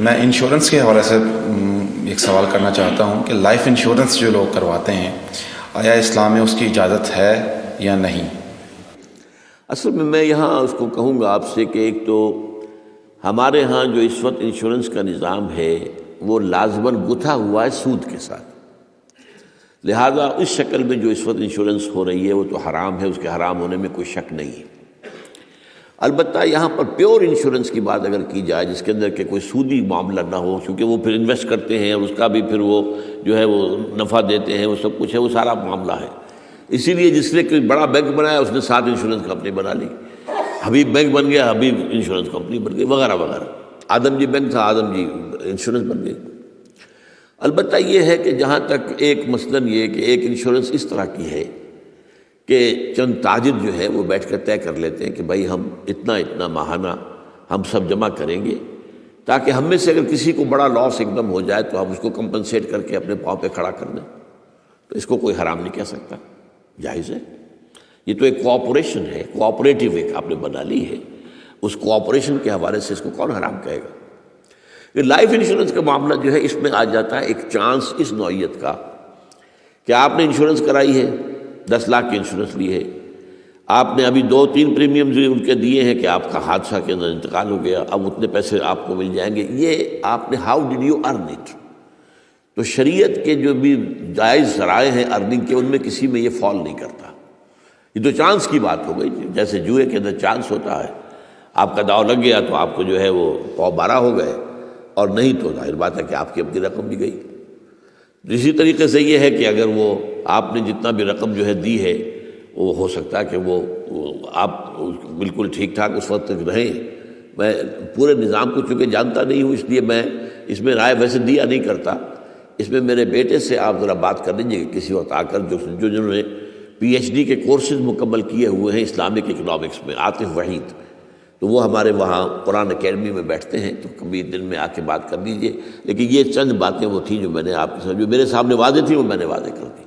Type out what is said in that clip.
میں انشورنس کے حوالے سے ایک سوال کرنا چاہتا ہوں کہ لائف انشورنس جو لوگ کرواتے ہیں آیا اسلام میں اس کی اجازت ہے یا نہیں؟ اصل میں یہاں اس کو کہوں گا آپ سے کہ ایک تو ہمارے ہاں جو اس وقت انشورنس کا نظام ہے وہ لازماً گتھا ہوا ہے سود کے ساتھ، لہذا اس شکل میں جو اس وقت انشورنس ہو رہی ہے وہ تو حرام ہے، اس کے حرام ہونے میں کوئی شک نہیں ہے۔ البتہ یہاں پر پیور انشورنس کی بات اگر کی جائے جس کے اندر کہ کوئی سودی معاملہ نہ ہو، کیونکہ وہ پھر انویسٹ کرتے ہیں اور اس کا بھی پھر وہ جو ہے وہ نفع دیتے ہیں، وہ سب کچھ ہے، وہ سارا معاملہ ہے۔ اسی لیے جس نے کوئی بڑا بینک بنایا اس نے 7 انشورنس کمپنی بنا لی، حبیب بینک بن گیا، حبیب انشورنس کمپنی بن گئی، وغیرہ وغیرہ۔ آدم جی بینک تھا، آدم جی انشورنس بن گئی۔ البتہ یہ ہے کہ جہاں تک ایک مثلاً یہ کہ ایک انشورنس اس طرح کی ہے کہ چند تاجر جو ہے وہ بیٹھ کر طے کر لیتے ہیں کہ بھائی ہم اتنا ماہانہ ہم سب جمع کریں گے تاکہ ہم میں سے اگر کسی کو بڑا لاس ایک دم ہو جائے تو ہم اس کو کمپنسیٹ کر کے اپنے پاؤں پہ کھڑا کر دیں، تو اس کو کوئی حرام نہیں کہہ سکتا، جائز ہے۔ یہ تو ایک کوآپریشن ہے، کوآپریٹیو ایک آپ نے بنا لی ہے، اس کوآپریشن کے حوالے سے اس کو کون حرام کہے گا؟ یہ لائف انشورنس کا معاملہ جو ہے اس میں آ جاتا ہے ایک چانس اس نوعیت کا کہ آپ نے انشورنس کرائی ہے، 10 لاکھ کی انشورنس لی ہے، آپ نے ابھی 2-3 پریمیم جو ان کے دیے ہیں کہ آپ کا حادثہ کے اندر انتقال ہو گیا، اب اتنے پیسے آپ کو مل جائیں گے، یہ آپ نے how did you earn it? تو شریعت کے جو بھی جائز ذرائع ہیں ارننگ کے، ان میں کسی میں یہ فال نہیں کرتا۔ یہ تو چانس کی بات ہو گئی، جیسے جوئے کے اندر چانس ہوتا ہے، آپ کا داؤ لگ گیا تو آپ کو جو ہے وہ 12 ہو گئے، اور نہیں تو ظاہر بات ہے کہ آپ کی اپنی رقم بھی گئی۔ اسی طریقے سے یہ ہے کہ اگر وہ آپ نے جتنا بھی رقم جو ہے دی ہے وہ ہو سکتا ہے کہ وہ آپ بالکل ٹھیک ٹھاک اس وقت تک رہیں۔ میں پورے نظام کو چونکہ جانتا نہیں ہوں، اس لیے میں اس میں رائے ویسے دیا نہیں کرتا۔ اس میں میرے بیٹے سے آپ ذرا بات کر لیجیے کہ کسی وقت آ کر جنہوں نے PhD کے کورسز مکمل کیے ہوئے ہیں اسلامک اکنامکس میں، عاطف وحید، تو وہ ہمارے وہاں قرآن اکیڈمی میں بیٹھتے ہیں، تو کبھی دن میں آ کے بات کر لیجیے۔ لیکن یہ چند باتیں وہ تھیں جو میں نے آپ کے ساتھ جو میرے سامنے واضح تھی وہ میں نے واضح کر دی۔